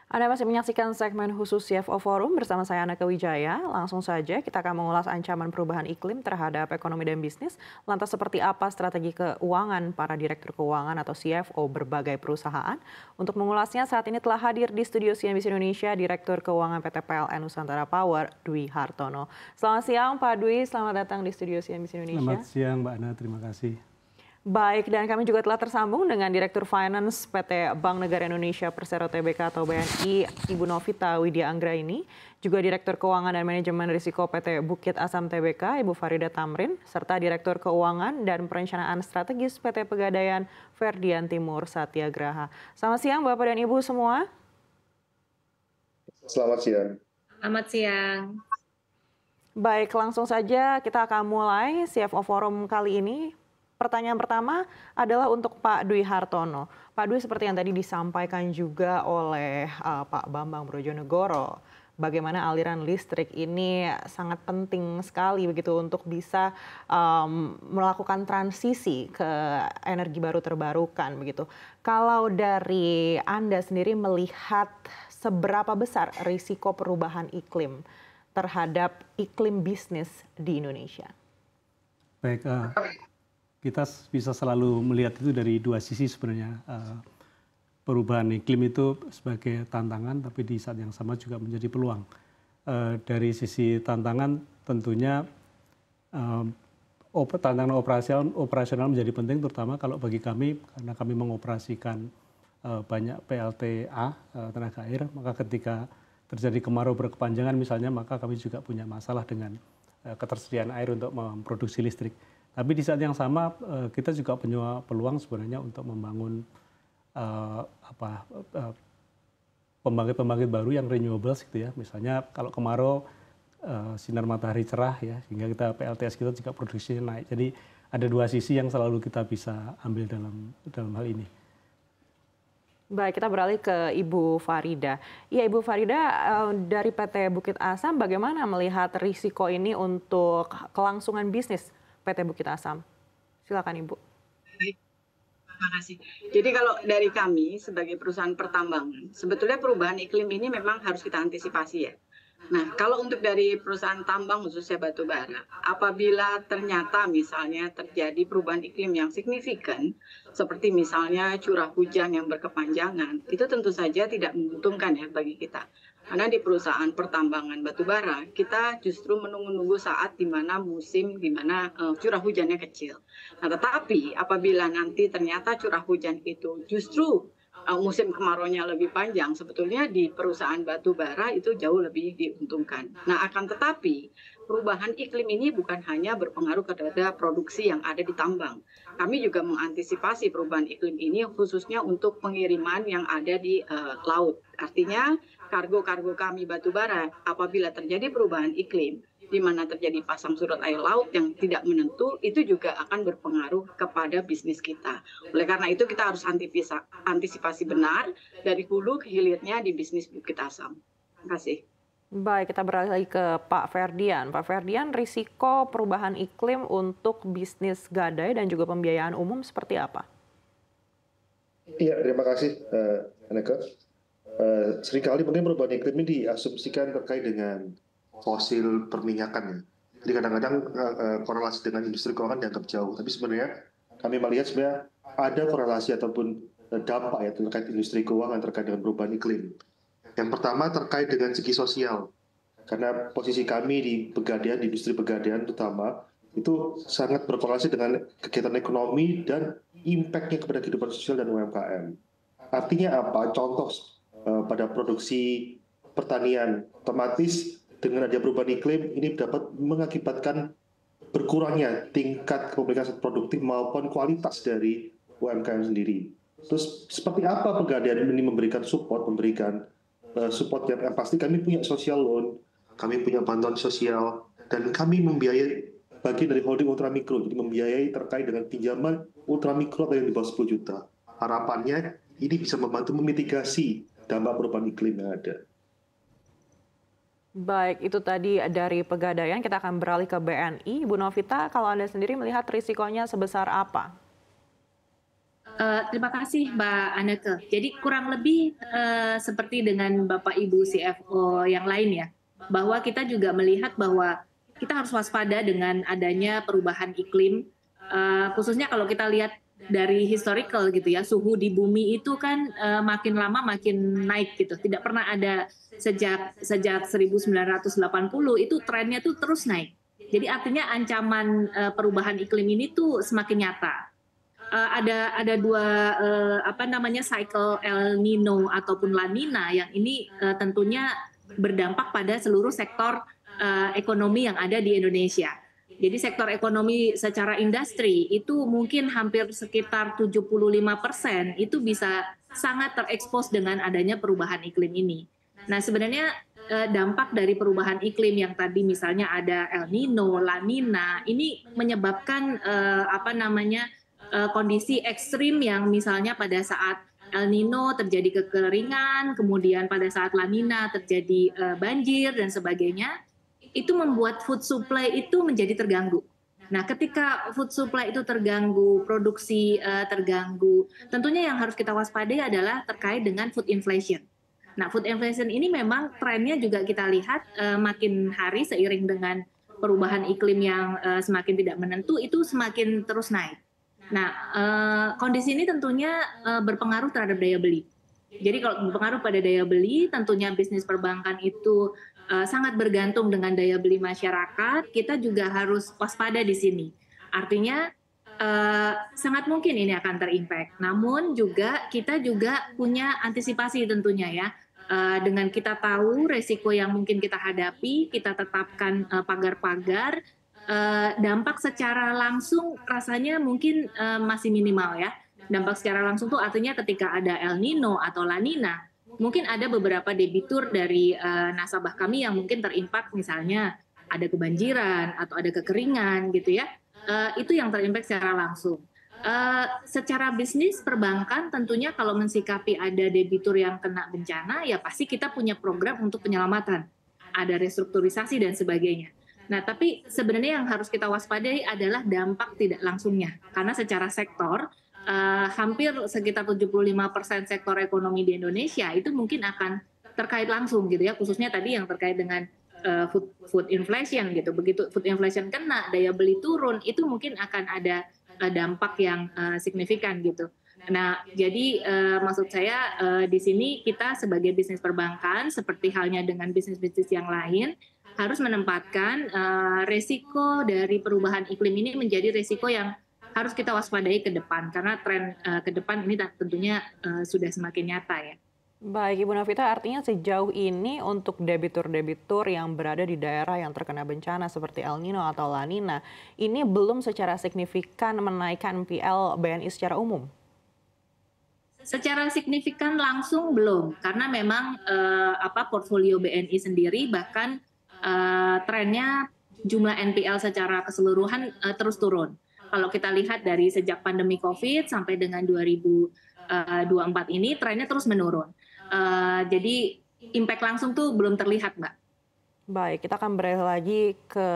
Anda masih menyaksikan segmen khusus CFO Forum bersama saya Anaka Wijaya. Langsung saja kita akan mengulas ancaman perubahan iklim terhadap ekonomi dan bisnis. Lantas seperti apa strategi keuangan para direktur keuangan atau CFO berbagai perusahaan? Untuk mengulasnya saat ini telah hadir di studio CNBC Indonesia Direktur Keuangan PT PLN Nusantara Power, Dwi Hartono. Selamat siang Pak Dwi, selamat datang di studio CNBC Indonesia. Selamat siang Mbak Ana, terima kasih. Baik, dan kami juga telah tersambung dengan Direktur Finance PT Bank Negara Indonesia Persero Tbk atau BNI, Ibu Novita Widya Anggraini, juga Direktur Keuangan dan Manajemen Risiko PT Bukit Asam Tbk, Ibu Farida Tamrin, serta Direktur Keuangan dan Perencanaan Strategis PT Pegadaian, Ferdian Timur Satyagraha. Selamat siang Bapak dan Ibu semua. Selamat siang. Selamat siang. Baik, langsung saja kita akan mulai CFO Forum kali ini. Pertanyaan pertama adalah untuk Pak Dwi Hartono. Pak Dwi, seperti yang tadi disampaikan juga oleh Pak Bambang Brojonegoro, bagaimana aliran listrik ini sangat penting sekali begitu untuk bisa melakukan transisi ke energi baru terbarukan begitu. Kalau dari Anda sendiri melihat seberapa besar risiko perubahan iklim terhadap iklim bisnis di Indonesia? Baik, kita bisa selalu melihat itu dari dua sisi sebenarnya. Perubahan iklim itu sebagai tantangan, tapi di saat yang sama juga menjadi peluang. Dari sisi tantangan tentunya tantangan operasional menjadi penting, terutama kalau bagi kami, karena kami mengoperasikan banyak PLTA, tenaga air, maka ketika terjadi kemarau berkepanjangan misalnya, maka kami juga punya masalah dengan ketersediaan air untuk memproduksi listrik. Tapi di saat yang sama kita juga punya peluang sebenarnya untuk membangun pembangkit-pembangkit baru yang renewables gitu ya. Misalnya kalau kemarau sinar matahari cerah ya, sehingga kita PLTS kita juga produksinya naik. Jadi ada dua sisi yang selalu kita bisa ambil dalam hal ini. Baik, kita beralih ke Ibu Farida. Ya, Ibu Farida, dari PT Bukit Asam bagaimana melihat risiko ini untuk kelangsungan bisnis PT Bukit Asam? Silakan Ibu. Baik, terima kasih. Jadi kalau dari kami sebagai perusahaan pertambangan, sebetulnya perubahan iklim ini memang harus kita antisipasi ya. Nah, kalau untuk dari perusahaan tambang khususnya batu bara, apabila ternyata misalnya terjadi perubahan iklim yang signifikan, seperti misalnya curah hujan yang berkepanjangan, itu tentu saja tidak menguntungkan ya bagi kita. Karena di perusahaan pertambangan batu bara, kita justru menunggu-nunggu saat di mana musim, di mana curah hujannya kecil. Nah, tetapi apabila nanti ternyata curah hujan itu justru musim kemaraunya lebih panjang, sebetulnya di perusahaan batu bara itu jauh lebih diuntungkan. Nah, akan tetapi perubahan iklim ini bukan hanya berpengaruh kepada produksi yang ada di tambang. Kami juga mengantisipasi perubahan iklim ini khususnya untuk pengiriman yang ada di laut. Artinya kargo-kargo kami batu bara apabila terjadi perubahan iklim, di mana terjadi pasang surut air laut yang tidak menentu, itu juga akan berpengaruh kepada bisnis kita. Oleh karena itu kita harus antisipasi benar dari hulu ke hilirnya di bisnis Bukit Asam. Terima kasih. Baik, kita beralih ke Pak Ferdian. Pak Ferdian, risiko perubahan iklim untuk bisnis gadai dan juga pembiayaan umum seperti apa? Iya, terima kasih Aneka. Seringkali mungkin perubahan iklim ini diasumsikan terkait dengan fosil perminyakan ya. Jadi kadang-kadang korelasi dengan industri keuangan dianggap jauh. Tapi sebenarnya kami melihat sebenarnya ada korelasi ataupun dampak ya terkait industri keuangan terkait dengan perubahan iklim. Yang pertama terkait dengan segi sosial. Karena posisi kami di Pegadaian, di industri Pegadaian terutama, itu sangat berkorelasi dengan kegiatan ekonomi dan impact-nya kepada kehidupan sosial dan UMKM. Artinya apa? Contoh pada produksi pertanian, otomatis dengan adanya perubahan iklim ini dapat mengakibatkan berkurangnya tingkat komunikasi produktif maupun kualitas dari UMKM sendiri. Terus seperti apa Pegadaian ini memberikan support yang pasti kami punya social loan, kami punya bantuan sosial, dan kami membiayai bagian dari holding ultramikro, jadi membiayai terkait dengan pinjaman ultramikro yang di bawah 10 juta. Harapannya ini bisa membantu memitigasi dampak perubahan iklim yang ada. Baik, itu tadi dari Pegadaian. Kita akan beralih ke BNI. Bu Novita, kalau Anda sendiri melihat risikonya sebesar apa? Terima kasih Mbak Anneke. Jadi kurang lebih seperti dengan Bapak Ibu CFO yang lain ya, bahwa kita juga melihat bahwa kita harus waspada dengan adanya perubahan iklim, khususnya kalau kita lihat dari historical gitu ya, suhu di bumi itu kan makin lama makin naik gitu. Tidak pernah ada sejak 1980 itu trennya tuh terus naik. Jadi artinya ancaman perubahan iklim ini tuh semakin nyata. Ada dua cycle El Nino ataupun La Nina yang ini tentunya berdampak pada seluruh sektor ekonomi yang ada di Indonesia. Jadi sektor ekonomi secara industri itu mungkin hampir sekitar 75% itu bisa sangat terekspos dengan adanya perubahan iklim ini. Nah sebenarnya dampak dari perubahan iklim yang tadi misalnya ada El Nino, La Nina ini menyebabkan kondisi ekstrim yang misalnya pada saat El Nino terjadi kekeringan, kemudian pada saat La Nina terjadi banjir dan sebagainya, itu membuat food supply itu menjadi terganggu. Nah, ketika food supply itu terganggu, produksi terganggu, tentunya yang harus kita waspadai adalah terkait dengan food inflation. Nah, food inflation ini memang trennya juga kita lihat makin hari seiring dengan perubahan iklim yang semakin tidak menentu, itu semakin terus naik. Nah, kondisi ini tentunya berpengaruh terhadap daya beli. Jadi kalau berpengaruh pada daya beli, tentunya bisnis perbankan itu sangat bergantung dengan daya beli masyarakat. Kita juga harus waspada di sini. Artinya sangat mungkin ini akan terimpact. Namun juga kita juga punya antisipasi tentunya ya. Dengan kita tahu resiko yang mungkin kita hadapi, kita tetapkan pagar-pagar. Dampak secara langsung rasanya mungkin masih minimal ya. Dampak secara langsung itu artinya ketika ada El Nino atau La Nina, mungkin ada beberapa debitur dari nasabah kami yang mungkin terimpak, misalnya ada kebanjiran atau ada kekeringan gitu ya. Itu yang terimpak secara langsung. Secara bisnis perbankan tentunya kalau mensikapi ada debitur yang kena bencana, ya pasti kita punya program untuk penyelamatan. Ada restrukturisasi dan sebagainya. Nah, tapi sebenarnya yang harus kita waspadai adalah dampak tidak langsungnya. Karena secara sektor, hampir sekitar 75% sektor ekonomi di Indonesia itu mungkin akan terkait langsung gitu ya, khususnya tadi yang terkait dengan food inflation gitu. Begitu food inflation kena, daya beli turun, itu mungkin akan ada dampak yang signifikan gitu. Nah, jadi maksud saya di sini kita sebagai bisnis perbankan, seperti halnya dengan bisnis-bisnis yang lain, harus menempatkan resiko dari perubahan iklim ini menjadi resiko yang harus kita waspadai ke depan, karena tren ke depan ini tentunya sudah semakin nyata ya. Baik, Ibu Novita, artinya sejauh ini untuk debitur-debitur yang berada di daerah yang terkena bencana seperti El Nino atau La Nina, ini belum secara signifikan menaikkan NPL BNI secara umum? Secara signifikan langsung belum, karena memang portfolio BNI sendiri bahkan trennya jumlah NPL secara keseluruhan terus turun. Kalau kita lihat dari sejak pandemi COVID sampai dengan 2024 ini trennya terus menurun. Jadi impact langsung tuh belum terlihat, Mbak. Baik, kita akan beralih lagi ke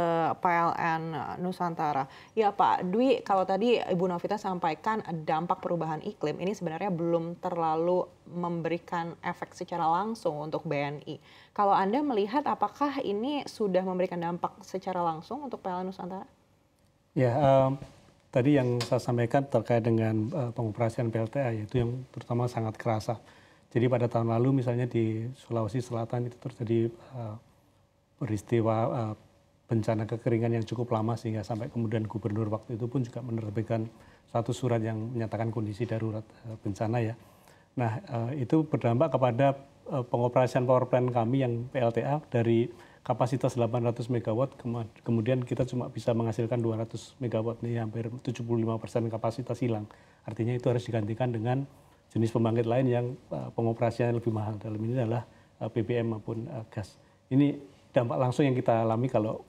PLN Nusantara. Ya Pak Dwi, kalau tadi Ibu Novita sampaikan dampak perubahan iklim ini sebenarnya belum terlalu memberikan efek secara langsung untuk BNI. Kalau Anda melihat apakah ini sudah memberikan dampak secara langsung untuk PLN Nusantara? Ya, tadi yang saya sampaikan terkait dengan pengoperasian PLTA, yaitu yang terutama sangat kerasa. Jadi pada tahun lalu misalnya di Sulawesi Selatan itu terjadi peristiwa bencana kekeringan yang cukup lama, sehingga sampai kemudian gubernur waktu itu pun juga menerbitkan satu surat yang menyatakan kondisi darurat bencana ya. Nah, itu berdampak kepada pengoperasian power plant kami yang PLTA dari kapasitas 800 MW, kemudian kita cuma bisa menghasilkan 200 MW, nih hampir 75% kapasitas hilang. Artinya itu harus digantikan dengan jenis pembangkit lain yang pengoperasiannya lebih mahal. Dalam ini adalah BBM maupun gas. Ini dampak langsung yang kita alami kalau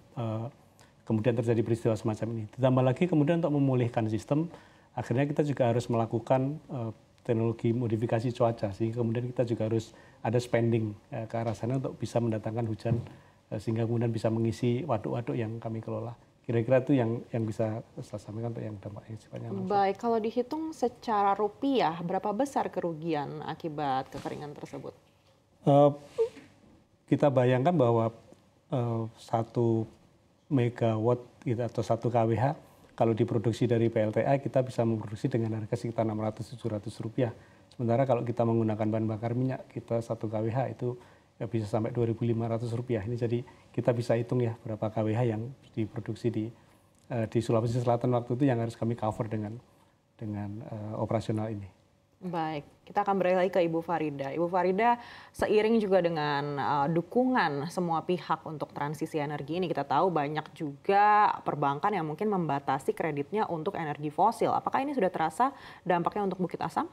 kemudian terjadi peristiwa semacam ini. Ditambah lagi kemudian untuk memulihkan sistem, akhirnya kita juga harus melakukan teknologi modifikasi cuaca, sehingga kemudian kita juga harus ada spending ke arah sana untuk bisa mendatangkan hujan, sehingga kemudian bisa mengisi waduk-waduk yang kami kelola. Kira-kira itu yang bisa saya sampaikan untuk yang dampak yang sifatnya langsung. Baik, kalau dihitung secara rupiah, berapa besar kerugian akibat kekeringan tersebut? Kita bayangkan bahwa 1 megawatt gitu, atau 1 kWh kalau diproduksi dari PLTA kita bisa memproduksi dengan harga sekitar 600-700 rupiah. Sementara kalau kita menggunakan bahan bakar minyak, kita 1 kWh itu ya bisa sampai 2.500 rupiah. Ini jadi kita bisa hitung ya berapa kWh yang diproduksi di Sulawesi Selatan waktu itu yang harus kami cover dengan operasional ini. Baik, kita akan beralih lagi ke Ibu Farida. Ibu Farida, seiring juga dengan dukungan semua pihak untuk transisi energi ini, kita tahu banyak juga perbankan yang mungkin membatasi kreditnya untuk energi fosil. Apakah ini sudah terasa dampaknya untuk Bukit Asam?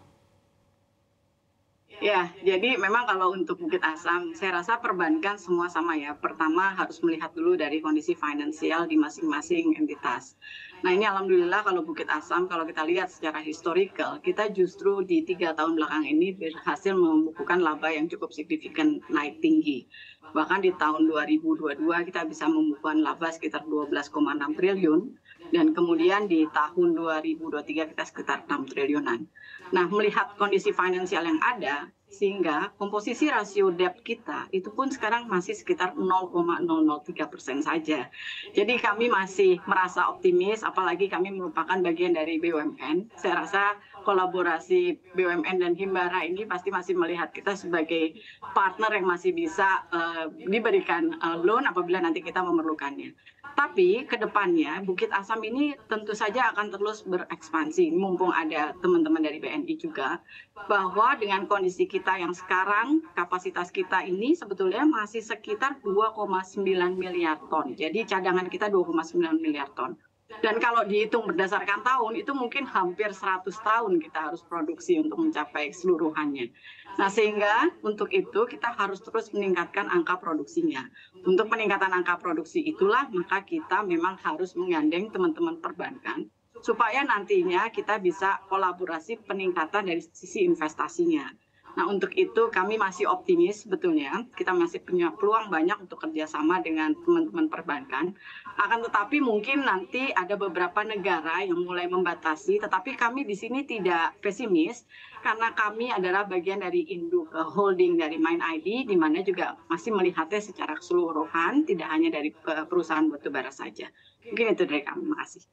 Ya, jadi memang kalau untuk Bukit Asam, saya rasa perbankan semua sama ya. Pertama harus melihat dulu dari kondisi finansial di masing-masing entitas. Nah ini alhamdulillah kalau Bukit Asam, kalau kita lihat secara historical, kita justru di 3 tahun belakang ini berhasil membukukan laba yang cukup signifikan naik tinggi. Bahkan di tahun 2022 kita bisa membukukan laba sekitar 12,6 triliun. Dan kemudian di tahun 2023 kita sekitar 6 triliunan. Nah, melihat kondisi finansial yang ada, sehingga komposisi rasio debt kita itu pun sekarang masih sekitar 0,003% saja. Jadi kami masih merasa optimis, apalagi kami merupakan bagian dari BUMN. Saya rasa kolaborasi BUMN dan Himbara ini pasti masih melihat kita sebagai partner yang masih bisa diberikan loan apabila nanti kita memerlukannya. Tapi ke depannya Bukit Asam ini tentu saja akan terus berekspansi, mumpung ada teman-teman dari BNI juga, bahwa dengan kondisi kita yang sekarang, kapasitas kita ini sebetulnya masih sekitar 2,9 miliar ton. Jadi cadangan kita 2,9 miliar ton. Dan kalau dihitung berdasarkan tahun, itu mungkin hampir 100 tahun kita harus produksi untuk mencapai keseluruhannya. Nah, sehingga untuk itu kita harus terus meningkatkan angka produksinya. Untuk peningkatan angka produksi itulah, maka kita memang harus menggandeng teman-teman perbankan, supaya nantinya kita bisa kolaborasi peningkatan dari sisi investasinya. Nah, untuk itu kami masih optimis sebetulnya, kita masih punya peluang banyak untuk kerjasama dengan teman-teman perbankan. Akan tetapi mungkin nanti ada beberapa negara yang mulai membatasi, tetapi kami di sini tidak pesimis, karena kami adalah bagian dari induk holding dari MindID, di mana juga masih melihatnya secara keseluruhan, tidak hanya dari perusahaan batubara saja. Mungkin itu dari kami, makasih.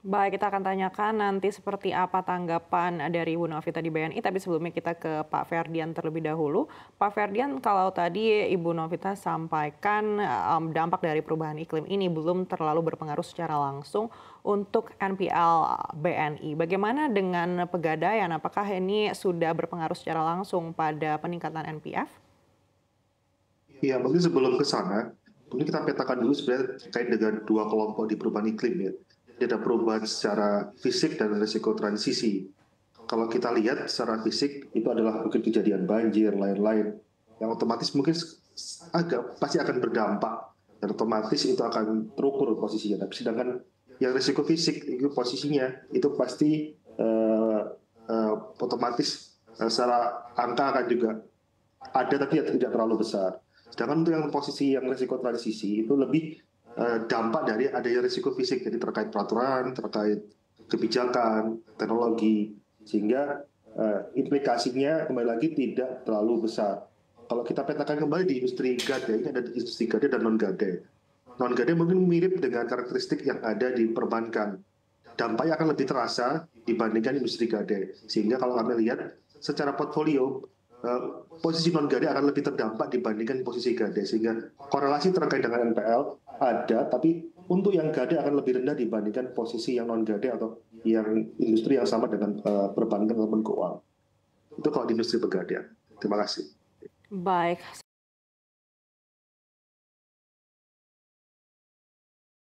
Baik, kita akan tanyakan nanti seperti apa tanggapan dari Ibu Novita di BNI, tapi sebelumnya kita ke Pak Ferdian terlebih dahulu. Pak Ferdian, kalau tadi Ibu Novita sampaikan dampak dari perubahan iklim ini belum terlalu berpengaruh secara langsung untuk NPL BNI. Bagaimana dengan Pegadaian? Apakah ini sudah berpengaruh secara langsung pada peningkatan NPF? Iya, mungkin sebelum ke sana, mungkin kita petakan dulu sebenarnya terkait dengan 2 kelompok di perubahan iklim ya. Ada perubahan secara fisik dan risiko transisi. Kalau kita lihat secara fisik itu adalah mungkin kejadian banjir, lain-lain, yang otomatis mungkin pasti akan berdampak dan otomatis itu akan terukur posisinya. Tapi sedangkan yang risiko fisik itu posisinya itu pasti otomatis secara angka akan juga ada tapi tidak terlalu besar. Sedangkan untuk yang posisi yang risiko transisi itu lebih dampak dari adanya risiko fisik, jadi terkait peraturan, terkait kebijakan, teknologi, sehingga implikasinya kembali lagi tidak terlalu besar. Kalau kita petakan kembali di industri gade, ini ada industri gade dan non-gade. Non-gade mungkin mirip dengan karakteristik yang ada di perbankan. Dampaknya akan lebih terasa dibandingkan industri gade. Sehingga kalau kami lihat secara portfolio, posisi non-gade akan lebih terdampak dibandingkan posisi gade. Sehingga korelasi terkait dengan NPL ada, tapi untuk yang gade akan lebih rendah dibandingkan posisi yang non-gade atau yang industri yang sama dengan perbankan ataupun keuangan. Itu kalau di industri pegadaian. Terima kasih. Baik,